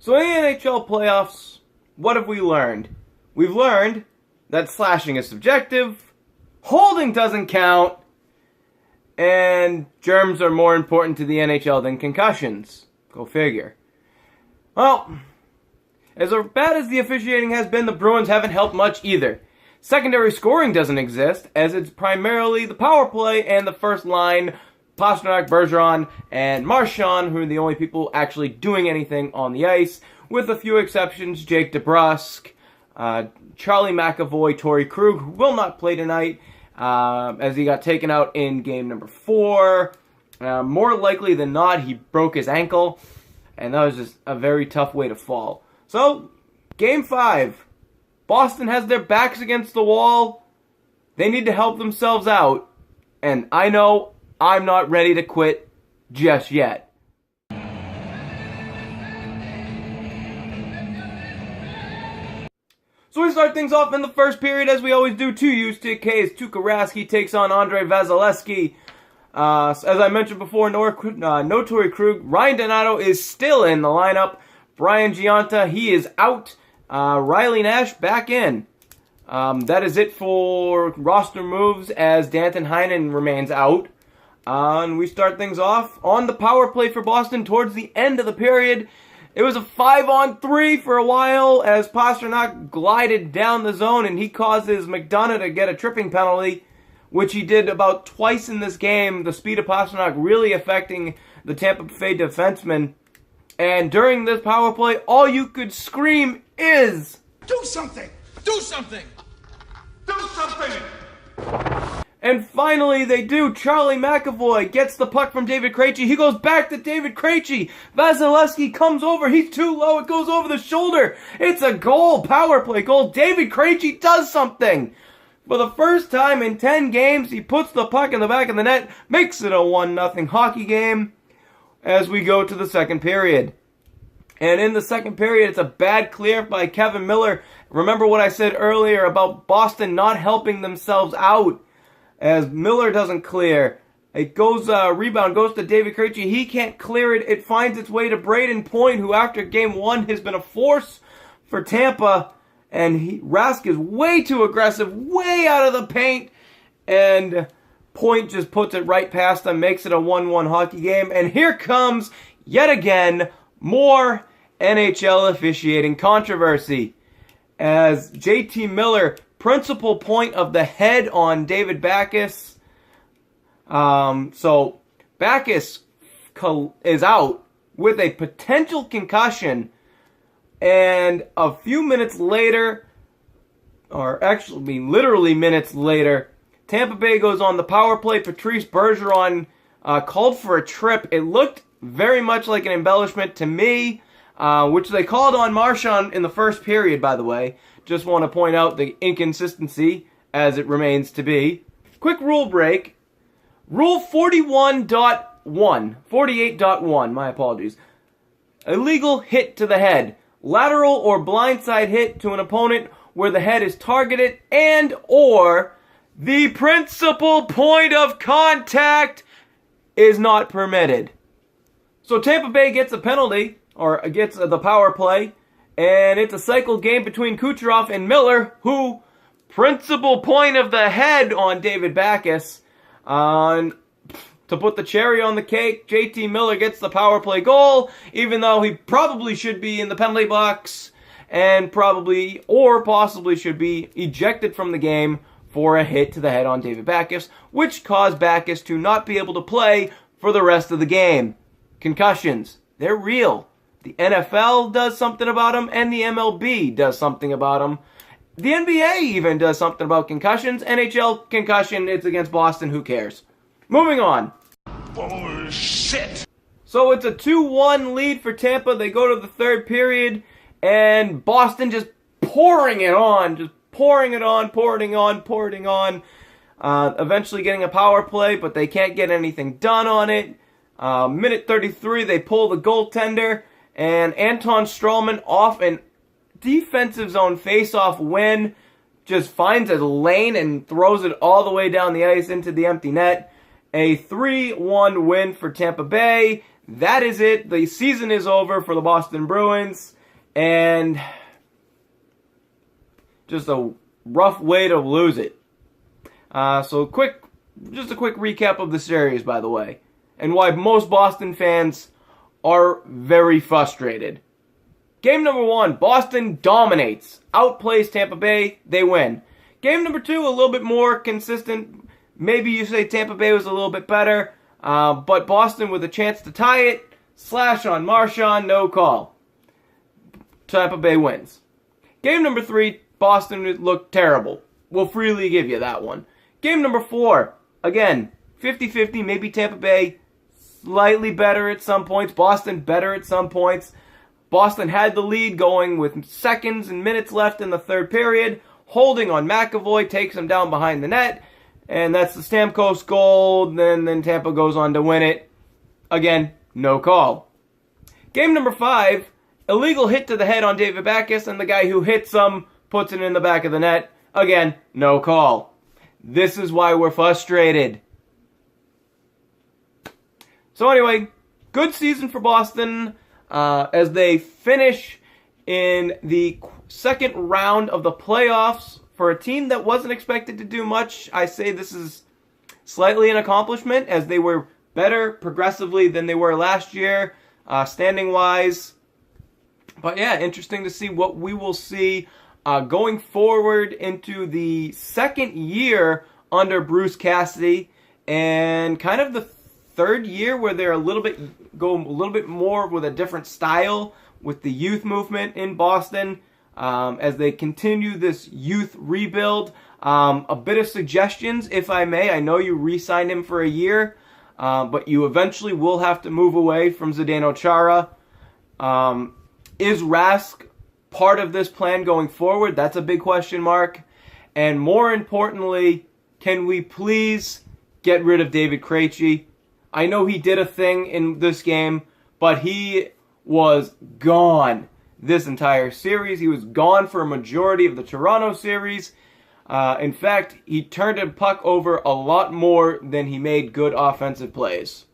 So in the NHL playoffs, what have we learned? We've learned that slashing is subjective, holding doesn't count, and germs are more important to the NHL than concussions. Go figure. Well, as bad as the officiating has been, the Bruins haven't helped much either. Secondary scoring doesn't exist, as it's primarily the power play and the first line, Pastrnak, Bergeron, and Marchand, who are the only people actually doing anything on the ice, with a few exceptions, Jake DeBrusk, Charlie McAvoy, Torrey Krug, who will not play tonight, as he got taken out in game number 4. More likely than not, he broke his ankle, and that was just a very tough way to fall. So, game 5. Boston has their backs against the wall. They need to help themselves out, and I know I'm not ready to quit just yet. So we start things off in the first period, as we always do. 2-Ks. Tuukka Rask takes on Andrei Vasilevskiy. As I mentioned before, no Torrey Krug. Ryan Donato is still in the lineup. Brian Gionta, he is out. Riley Nash back in. That is it for roster moves, as Danton Heinen remains out. And we start things off on the power play for Boston towards the end of the period. It was a 5-on-3 for a while, as Pastrnak glided down the zone and he causes McDonough to get a tripping penalty, which he did about twice in this game. The speed of Pastrnak really affecting the Tampa Bay defenseman. And during this power play, all you could scream is, "Do something! Do something! Do something!" And finally, they do. Charlie McAvoy gets the puck from David Krejci. He goes back to David Krejci. Vasilevskiy comes over. He's too low. It goes over the shoulder. It's a goal. Power play goal. David Krejci does something. For the first time in 10 games, he puts the puck in the back of the net. Makes it a 1-0 hockey game as we go to the second period. And in the second period, it's a bad clear by Kevin Miller. Remember what I said earlier about Boston not helping themselves out. As Miller doesn't clear, it goes, rebound goes to David Krejci. He can't clear it. It finds its way to Braden Point, who after game 1 has been a force for Tampa. And Rask is way too aggressive, way out of the paint. And Point just puts it right past him, makes it a 1-1 hockey game. And here comes, yet again, more NHL officiating controversy. As JT Miller, principal point of the head on David Backes. So Backes is out with a potential concussion, and a few minutes later, or actually literally minutes later, Tampa Bay goes on the power play. Patrice Bergeron called for a trip. It looked very much like an embellishment to me, which they called on Marchand in the first period, by the way. Just want to point out the inconsistency as it remains to be. Quick rule break. Rule 48.1, my apologies. Illegal hit to the head. Lateral or blindside hit to an opponent where the head is targeted and or the principal point of contact is not permitted. So Tampa Bay gets a penalty, or gets the power play. And it's a cycle game between Kucherov and Miller, who, principal point of the head on David Backes. To put the cherry on the cake, JT Miller gets the power play goal, even though he probably should be in the penalty box, and probably, or possibly should be ejected from the game for a hit to the head on David Backes, which caused Backes to not be able to play for the rest of the game. Concussions, they're real. The NFL does something about them, and the MLB does something about them. The NBA even does something about concussions. NHL concussion, it's against Boston, who cares? Moving on. Bullshit! So it's a 2-1 lead for Tampa. They go to the third period, and Boston just pouring it on. Eventually getting a power play, but they can't get anything done on it. Minute 33, they pull the goaltender. And Anton Stralman, off an defensive zone face-off win, just finds a lane and throws it all the way down the ice into the empty net. A 3-1 win for Tampa Bay. that is it. The season is over for the Boston Bruins, and just a rough way to lose it. So just a quick recap of the series, by the way, and why most Boston fans are very frustrated. Game number 1, Boston dominates, outplays Tampa Bay, they win. Game number 2, a little bit more consistent. Maybe you say Tampa Bay was a little bit better, but Boston with a chance to tie it, slash on Marchand, no call. Tampa Bay wins. Game number 3, Boston looked terrible. We'll freely give you that one. Game number 4, again, 50-50, maybe Tampa Bay slightly better at some points, Boston better at some points. Boston had the lead going with seconds and minutes left in the third period. Holding on McAvoy takes him down behind the net. And that's the Stamkos goal. Then Tampa goes on to win it. Again, no call. Game number 5, illegal hit to the head on David Backes, and the guy who hits him puts it in the back of the net. Again, no call. This is why we're frustrated. So anyway, good season for Boston as they finish in the second round of the playoffs. For a team that wasn't expected to do much, I say this is slightly an accomplishment, as they were better progressively than they were last year, standing-wise. But yeah, interesting to see what we will see going forward into the second year under Bruce Cassidy, and kind of the third year where they're go a little bit more with a different style with the youth movement in Boston. As they continue this youth rebuild. A bit of suggestions, if I may. I know you re-signed him for a year, but you eventually will have to move away from Zdeno Chara. Is Rask part of this plan going forward? That's a big question mark. And more importantly, can we please get rid of David Krejci? I know he did a thing in this game, but he was gone this entire series. He was gone for a majority of the Toronto series. In fact, he turned a puck over a lot more than he made good offensive plays.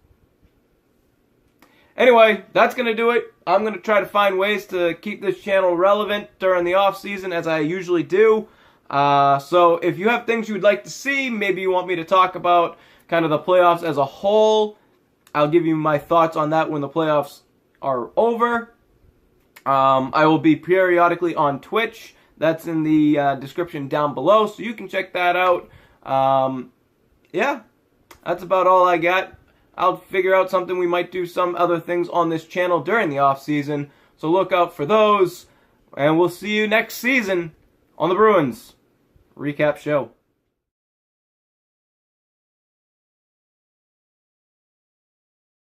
Anyway, that's going to do it. I'm going to try to find ways to keep this channel relevant during the off season, as I usually do. So if you have things you would like to see, maybe you want me to talk about kind of the playoffs as a whole, I'll give you my thoughts on that when the playoffs are over. I will be periodically on Twitch. That's in the description down below, so you can check that out. Yeah, that's about all I got. I'll figure out something. We might do some other things on this channel during the off season, so look out for those. And we'll see you next season on the Bruins Recap Show.